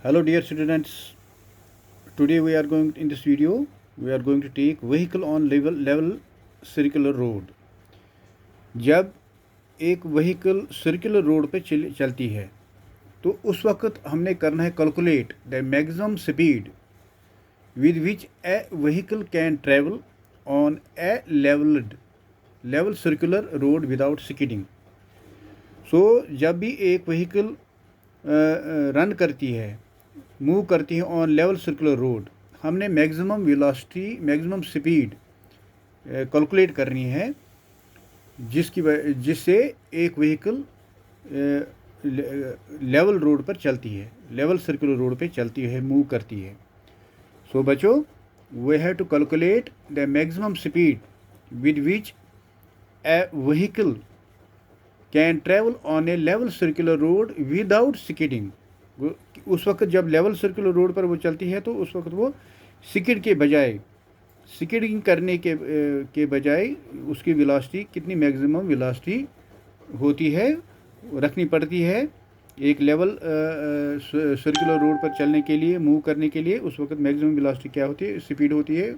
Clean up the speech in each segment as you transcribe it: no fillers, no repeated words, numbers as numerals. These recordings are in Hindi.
Hello dear students, today we are going in this video we are going to take vehicle on level circular road. जब एक व्हीकल सर्कुलर रोड पे चलती है तो उस वक्त हमने करना है calculate the maximum speed with which a vehicle can travel on a level circular road without skidding. So जब भी एक व्हीकल रन करती है, मूव करती है ऑन लेवल सर्कुलर रोड, हमने maximum velocity, maximum speed calculate करनी है जिससे एक व्हीकल लेवल रोड पर चलती है, लेवल सर्कुलर रोड पे चलती है, मूव करती है. सो बच्चों, we have to calculate the maximum speed with which a vehicle can travel on a level circular road without skidding. उस वक्त जब लेवल सर्कुलर रोड पर वो चलती है तो उस वक्त वो स्किडिंग करने के बजाय उसकी वेलोसिटी कितनी मैक्सिमम वेलोसिटी होती है, रखनी पड़ती है एक लेवल सर्कुलर रोड पर चलने के लिए, मूव करने के लिए. उस वक्त मैक्सिमम वेलोसिटी क्या होती है, स्पीड होती है,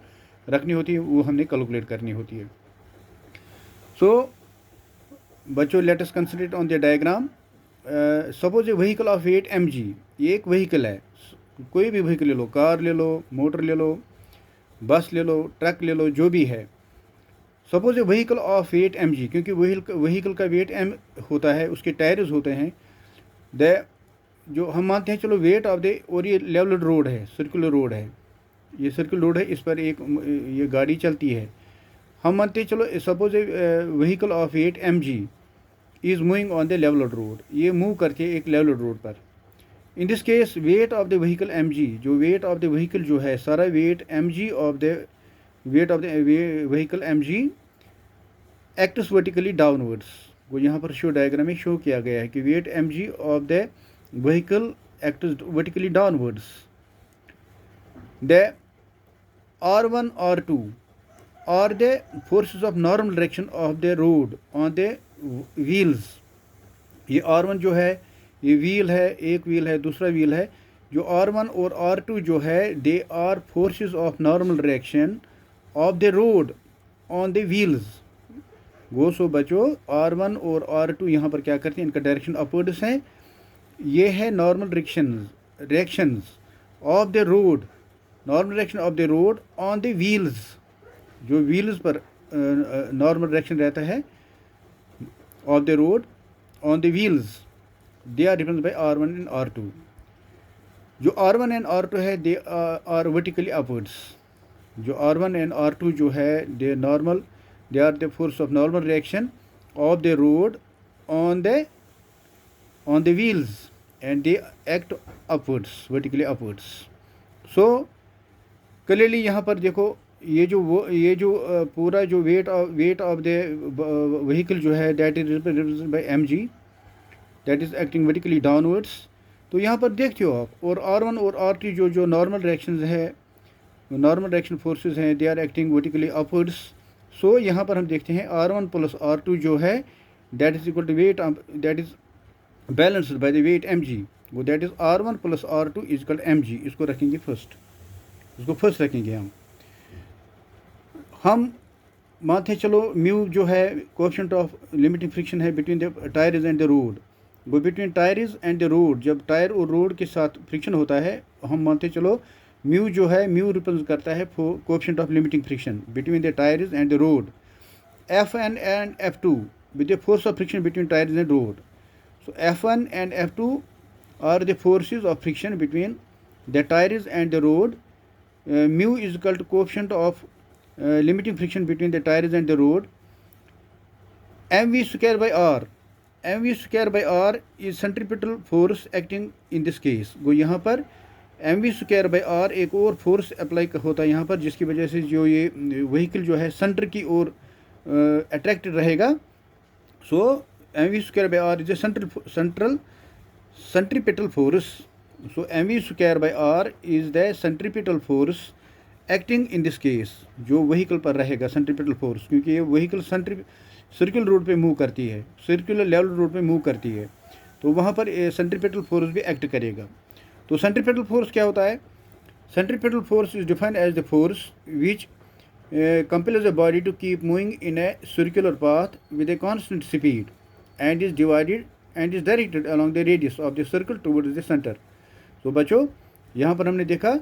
रखनी होती है, वो हमने कैलकुलेट करनी होती है. सो बच्चों, let us consider on the diagram. Suppose a vehicle of weight mg. ये एक व्हीकल है, कोई भी व्हीकल ले लो, कार ले लो, मोटर ले लो, बस ले लो, ट्रक ले लो, जो भी है. Suppose a vehicle of weight mg, क्योंकि व्हीकल का वेट m होता है, उसके टायर्स होते हैं. द जो हम मानते हैं, चलो वेट ऑफ द, और ये लेवल रोड है, सर्कुलर रोड है, ये सर्कुलर रोड है, इस पर एक ये गाड़ी चलती है. हम मानते हैं, चलो suppose a vehicle of weight mg is moving on the level road. ये मूव करके एक लेवल रोड पर. In this case weight of the vehicle mg, जो वेट ऑफ द व्हीकल जो है, सारा weight mg of the weight of the vehicle mg acts vertically downwards. वो यहाँ पर शो डायग्राम में शो किया गया है कि weight mg of the vehicle acts vertically downwards. The r1 r2 are the forces of normal direction of the road on the wheels. ये R1 जो है, ये व्हील है, एक व्हील है, दूसरा व्हील है. जो R1 और R2 जो है, they are forces of normal direction of the road on the wheels. वो सो बच्चों, R1 और R2 यहाँ पर क्या करते हैं, इनका डायरेक्शन अपवर्ड्स है. ये है normal directions of the road, normal direction of the road on the wheels. जो व्हील्स पर नॉर्मल डायरेक्शन रहता है of the road on the wheels, they are difference by R1 and R2. जो R1 एंड R2 है, दे आर वर्टिकली अपवर्ड्स. जो R1 एंड R2 जो है, they are the force of normal direction of the road on the wheels and they act upwards, vertically upwards. So clearly यहाँ पर देखो, ये जो पूरा जो वेट ऑफ द व्हीकल जो है, that is represented by mg, that is acting vertically downwards. तो यहाँ पर देखते हो आप, और R1 और R2 जो नॉर्मल डायरेक्शन है, नॉर्मल डायरेक्शन फोर्सेस हैं, they are acting vertically upwards. So यहाँ पर हम देखते हैं R1 प्लस R2 जो है, that is equal to weight, that is balanced by the weight mg. वो that is R1 plus R2 is equal to mg. इसको रखेंगे फर्स्ट रखेंगे. हम मानते हैं, चलो म्यू जो है कोएफिशिएंट ऑफ लिमिटिंग फ्रिक्शन है between the tyres and the road. वो between tyres and the road, जब टायर और रोड के साथ फ्रिक्शन होता है, हम मानते हैं चलो म्यू जो है, म्यू रिप्रेजेंट करता है coefficient of limiting friction between the tyres and the road. F1 and F2 with the force of friction between tyres and road. So F1 and F2 are the forces of friction between the tyres and the road. Mu is equal to coefficient of limiting friction between the tires and the road. mv square by r. mv square by r is centripetal force acting in this case. वो यहाँ पर mv square by r एक और फोर्स अप्लाई होता है यहाँ पर, जिसकी वजह से जो ये व्हीकल जो है सेंटर की ओर अट्रैक्टेड रहेगा. सो mv square by r is a centripetal force. So mv square by r is the centripetal force acting in this case. जो व्हीकल पर रहेगा सेंट्रीपिटल फोर्स, क्योंकि ये व्हीकल सर्कुलर रोड पे मूव करती है, सर्कुलर लेवल रोड पे मूव करती है, तो वहाँ पर सेंट्रीपिटल फोर्स भी एक्ट करेगा. तो सेंट्रीपेटल फोर्स क्या होता है? Centripetal force is defined as the force which compels the body to keep moving in a circular path with a constant speed and is directed along the radius of the circle towards the center. तो बच्चों यहाँ पर हमने देखा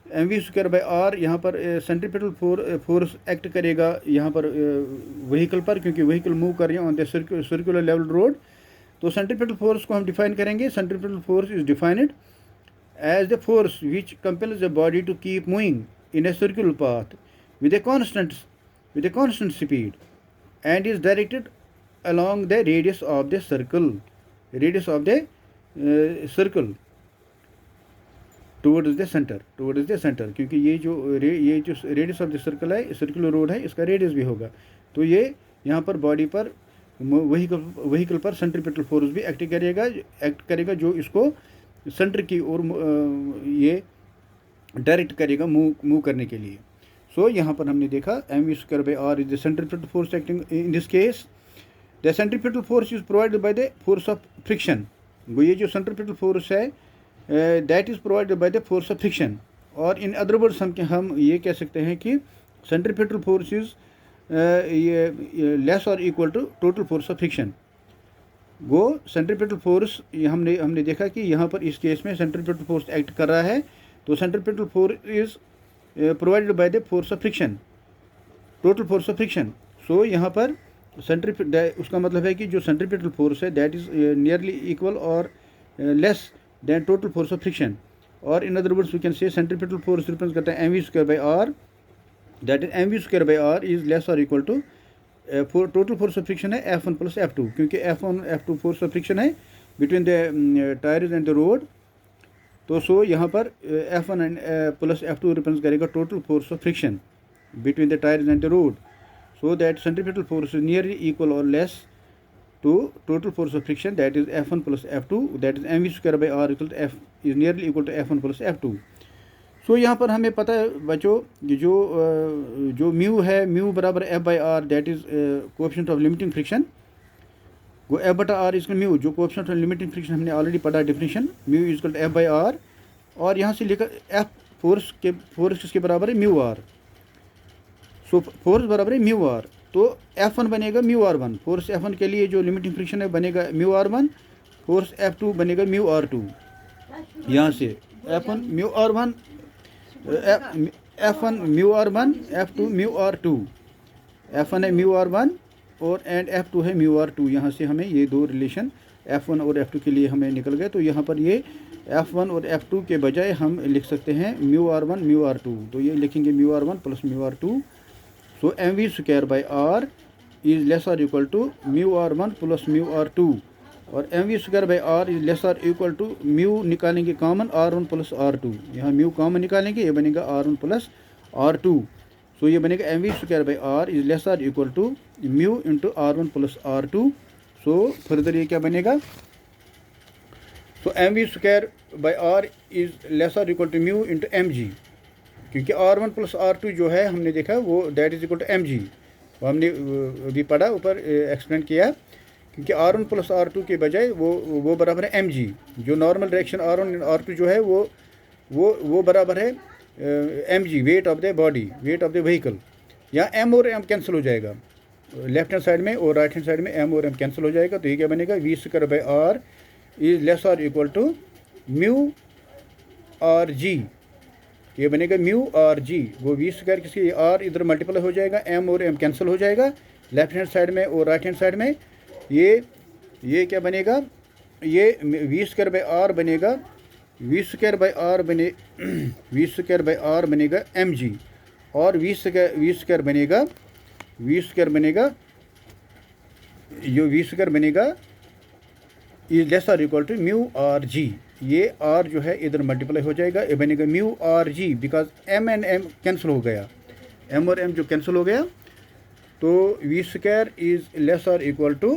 mv²/r यहाँ पर सेंट्रीपेटल फोर्स एक्ट करेगा यहाँ पर व्हीकल पर, क्योंकि व्हीकल मूव कर रहे हैं on the circular level road. तो सेंट्रीपेटल फोर्स को हम डिफाइन करेंगे। Centripetal force is defined as the force which compels the body to keep moving in a circular path with a constant speed and is directed along the radius of the circle towards the center क्योंकि ये जो रेडियस ऑफ द सर्कल है, सर्कुलर रोड है, इसका रेडियस भी होगा। तो ये यहाँ पर बॉडी पर व्हीकल पर सेंट्रीपेटल फोर्स भी एक्ट करेगा जो इसको सेंटर की ओर ये डायरेक्ट करेगा मूव करने के लिए। सो यहाँ पर हमने देखा mv²/r is the centripetal force acting in this case. The centripetal force is provided by the force of friction. वो ये जो सेंट्रीपेटल फोर्स है that is provided by the force of friction. और इन अदर वर्ड्स हम ये कह सकते हैं कि सेंट्रीपेटल फोर्स इज लेस और equal to total force of friction. वो सेंट्रीपेटल फोर्स हमने देखा कि यहाँ पर इस केस में सेंट्रीपेटल फोर्स एक्ट कर रहा है। तो centripetal force is provided by the force of friction, total force of friction. So यहाँ पर उसका मतलब है कि जो सेंट्रीपेटल फोर्स है दैट इज नियरली इक्वल और less than total force of friction. और in other words we can say centripetal force represent करता है mv²/r, that is mv²/r is less और equal to total force of friction है F1 + F2, क्योंकि F1 F2 force of friction है between the tyres and the road. तो सो यहाँ पर F1 + F2 रिप्रेजेंट करेगा total force of friction between the tyres and the road. So that centripetal force is nearly equal और less to total force of friction, that is F1 + F2, that is mv²/r is nearly equal to F1 + F2। So यहाँ पर हमें पता है बच्चों जो म्यू है, म्यू बराबर F/r, that is coefficient of limiting friction. वो F/r इसका म्यू जो कोएफिशिएंट ऑफ लिमिटिंग फ्रिक्शन हमने ऑलरेडी पढ़ा definition, mu is equal to F/r। और यहाँ से लेकर F फोर्स किसके बराबर है? Mu R. सो फोर्स बराबर है म्यू आर। तो F1 बनेगा म्यू r1, फोर्स F1 के लिए जो लिमिटिंग फ्रिक्शन है बनेगा म्यू r1, फोर्स F2 बनेगा म्यू r2। यहाँ से F1 mu r1, F1 mu r1, F2 mu r2, F1 है म्यू r1 और एंड F2 है म्यू r2। यहाँ से हमें ये दो रिलेशन F1 और F2 के लिए हमें निकल गए। तो यहाँ पर ये F1 और F2 के बजाय हम लिख सकते हैं म्यू r1 म्यू r2। तो ये लिखेंगे mu r1 + mu r2। So mv²/r is less और equal to mu r1 + mu r2। और mv²/r इज लेस और इक्वल टू म्यू निकालेंगे कॉमन r1 + r2। यहाँ म्यू कॉमन निकालेंगे, ये बनेगा r1 + r2। सो ये बनेगा mv²/r इज लेस और equal to mu into r1 + r2। So further ये क्या बनेगा? सो mv²/r इज लेस और equal to mu into mg, क्योंकि r1 + r2 जो है हमने देखा वो that is equal to mg। वो हमने अभी पढ़ा, ऊपर एक्सप्लेन किया, क्योंकि r1 + r2 के बजाय वो बराबर है mg। जो नॉर्मल डायरेक्शन r1 और r2 जो है वो बराबर है mg, wait of the body, wait of the vehicle. यहाँ m और m कैंसिल हो जाएगा, लेफ्ट हैंड साइड में और राइट हैंड साइड में m और m कैंसिल हो जाएगा। तो ये क्या बनेगा? v²/r इज लेस और इक्वल टू म्यू rg। ये बनेगा म्यू rg। वो v² किसकी r इधर मल्टीपल हो जाएगा, m और m कैंसिल हो जाएगा लेफ्ट हैंड साइड में और राइट हैंड साइड में। ये क्या बनेगा? ये v²/r बनेगा, v²/r बनेगा mg और v² बनेगा जो v² बनेगा इज लेस और इक्वल टू म्यू rg। ये r जो है इधर मल्टीप्लाई हो जाएगा, ये बनेगा mu rg, because m and m cancel हो गया, m और m जो कैंसिल हो गया। तो v² इज लेस और equal to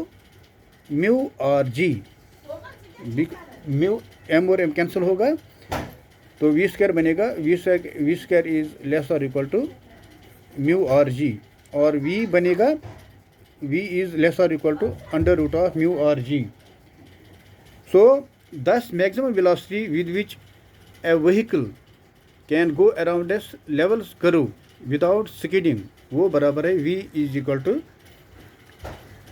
mu rg, mu m और m कैंसिल होगा। तो v² बनेगा, v² इज लेस और इक्वल टू म्यू rg और v बनेगा, v इज लेस और equal to √ of mu rg। So thus maximum velocity with which a vehicle can go around a level curve without skidding, वो बराबर है v is equal to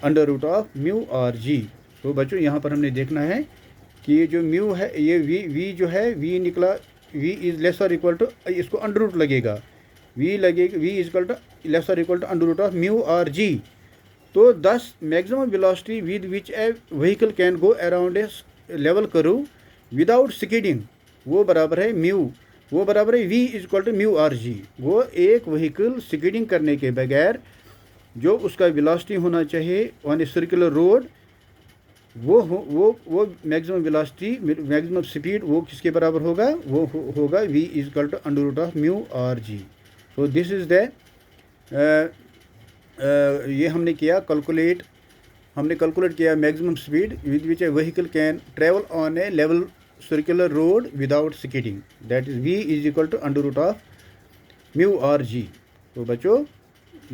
under root of mu R G. तो बच्चों यहाँ पर हमने देखना है कि ये जो म्यू है, ये v जो है v निकला, v इज लेस और इक्वल टू, इसको अंडर रूट लगेगा, v लगेगा, v is equal to less और equal to under root of mu R G. तो 10 maximum velocity with which a vehicle can go around a level curve without skidding, वो बराबर है म्यू, वो बराबर है v is equal to mu R G. वो एक व्हीकल स्किडिंग करने के बगैर जो उसका वेलोसिटी होना चाहिए ऑन ए सर्कुलर रोड, वो मैक्सिमम वेलोसिटी, मैक्सिमम स्पीड वो किसके बराबर होगा, वो होगा v is equal to under root of mu R G. So this is the ये हमने किया कैलकुलेट, हमने कैलकुलेट किया maximum speed with which a vehicle can travel on a level circular road without skidding, that is v is equal to under root of mu R G. तो बच्चों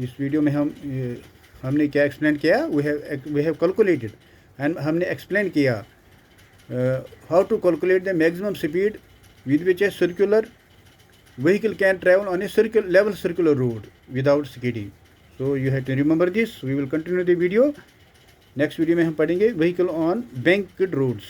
इस वीडियो में हमने क्या एक्सप्लेन किया, वी हैव कैलकुलेटेड एंड हमने एक्सप्लेन किया how to calculate the maximum speed with which a circular vehicle can travel on a level circular road without skidding. So you have to remember this. We will continue the video. Next video में हम पढ़ेंगे vehicle on banked roads.